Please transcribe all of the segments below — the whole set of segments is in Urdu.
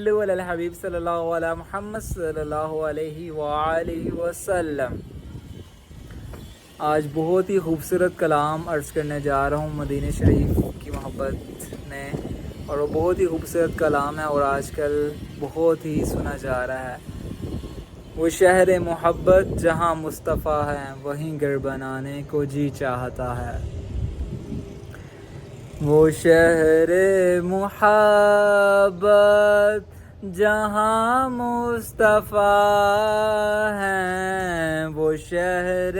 صلو علی الحبیب صلی اللہ علیہ محمد صلی اللہ علیہ وآلہ وسلم۔ آج بہت ہی خوبصورت کلام عرض کرنے جا رہا ہوں مدینہ شریف کی محبت میں، اور وہ بہت ہی خوبصورت کلام ہے اور آج کل بہت ہی سنا جا رہا ہے۔ وہ شہر محبت جہاں مصطفیٰ ہے، وہیں گھر بنانے کو جی چاہتا ہے۔ وہ شہر محبت جہاں مصطفیٰ ہیں، وہ شہر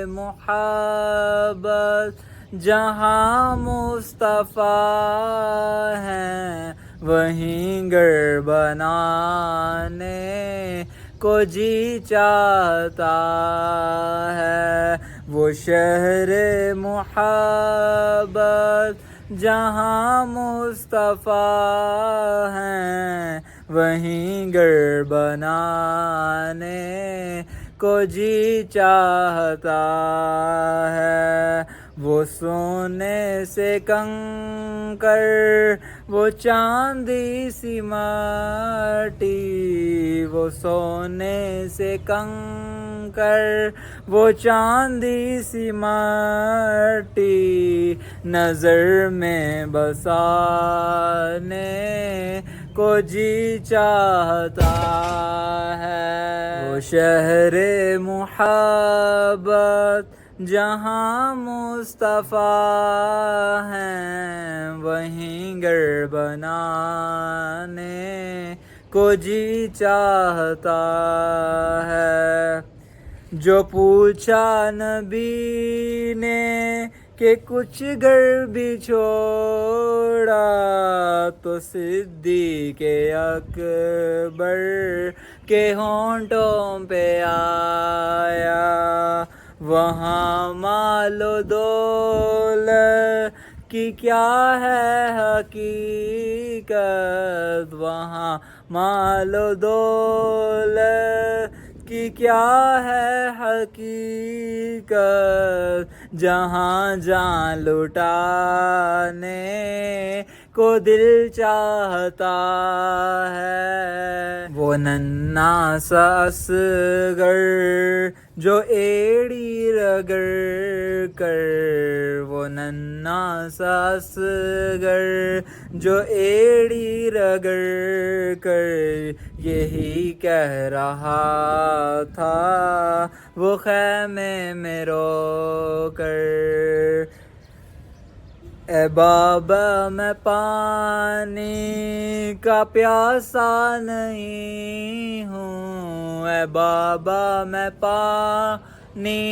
محبت جہاں مصطفیٰ ہیں، وہیں گھر بنانے کو جی چاہتا ہے۔ وہ شہر محبت جہاں مصطفیٰ ہیں، وہیں گھر بنانے کو جی چاہتا ہے۔ وہ سونے سے کنکر، وہ چاندی سی مٹی، وہ سونے سے کنکر، وہ چاندی سی مٹی، نظر میں بسانے کو جی چاہتا ہے۔ وہ شہر محبت جہاں مصطفیٰ ہیں، وہیں گھر بنانے کو جی چاہتا ہے۔ جو پوچھا نبی نے کہ کچھ گھر بھی چھوڑا، تو صدیق اکبر کے ہونٹوں پہ آیا، وہاں مال و دولت کی کیا ہے حقیقت، وہاں مال و دولت کی کیا ہے حقیقت، جہاں جان لٹانے کو دل چاہتا ہے۔ وہ ننھا سا اصغر جو ایڑی رگڑ کر، وہ ننھا سا اصغر جو ایڑی رگڑ کر، یہی کہہ رہا تھا وہ خیمے میں رو کر، اے بابا میں پانی کا پیاسا نہیں ہوں، اے بابا میں پانی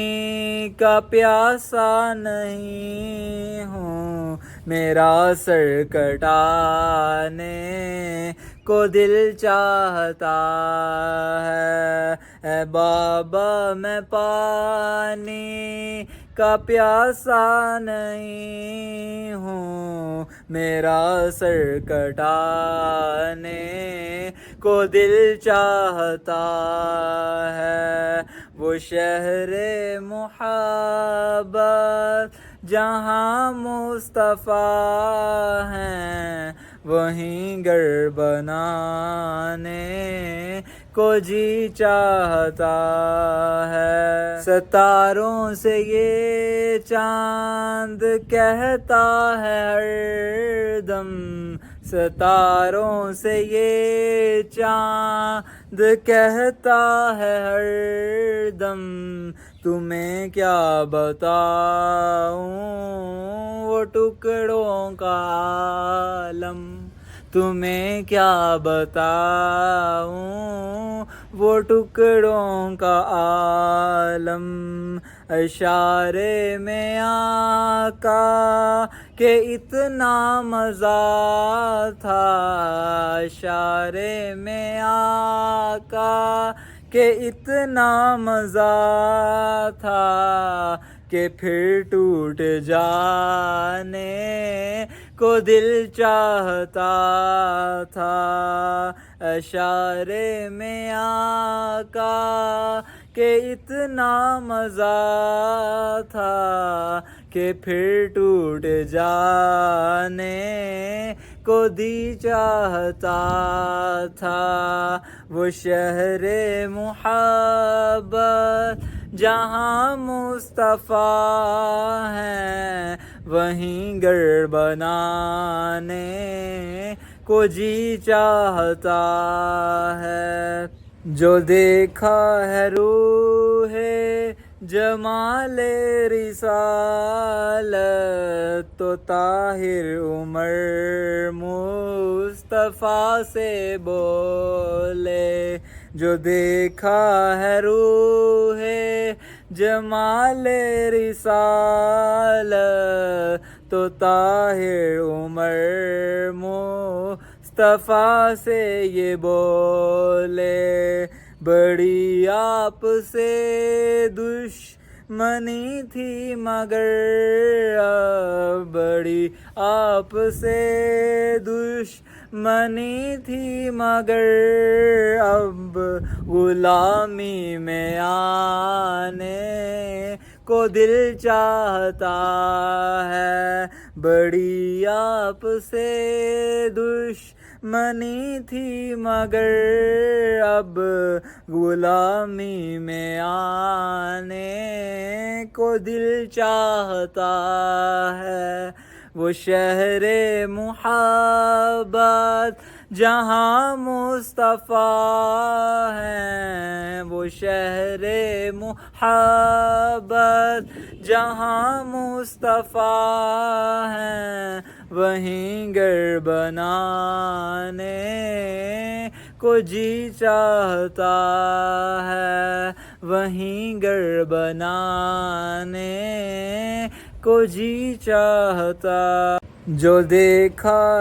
کا پیاسا نہیں ہوں، میرا سر کٹانے کو دل چاہتا ہے۔ اے بابا میں پانی کا پیاسا نہیں ہوں، میرا سر کٹانے کو دل چاہتا ہے۔ وہ شہر محبت جہاں مصطفیٰ ہیں، وہیں گھر بنانے کو جی چاہتا ہے۔ ستاروں سے یہ چاند کہتا ہے ہر دم، ستاروں سے یہ چاند کہتا ہے ہر دم، تمہیں کیا بتاؤں وہ ٹکڑوں کا عالم، تمہیں کیا بتاؤں وہ ٹکڑوں کا عالم، اشارے میں آقا کہ اتنا مزہ تھا، اشارے میں آقا کہ اتنا مزہ تھا، کہ پھر ٹوٹ جانے کو دل چاہتا تھا، اشارے میں آقا کہ اتنا مزہ تھا، کہ پھر ٹوٹ جانے کو دی چاہتا تھا، وہ شہر محبت جہاں مصطفیٰ ہیں، وہیں گھر بنانے کو جی چاہتا ہے۔ جو دیکھا ہے روح جمال رسالت، تو طاہر عمر مصطفیٰ سے بولے۔ جو دیکھا ہے روح جمال رسالت، تو طاہر عمر مصطفیٰ سے یہ بولے۔ بڑی آپ سے دشمنی تھی مگر اب، بڑی آپ سے دشمنی تھی مگر اب، غلامی میں آنے کو دل چاہتا ہے۔ بڑی آپ سے دشمنی تھی مگر اب، غلامی میں آنے کو دل چاہتا ہے۔ وہ شہر محبت جہاں مصطفیٰ ہیں، وہ شہر محبت جہاں مصطفیٰ ہیں، وہیں گھر بنانے کو جی چاہتا ہے، وہیں گھر بنانے کو جی چاہتا۔ جو دیکھا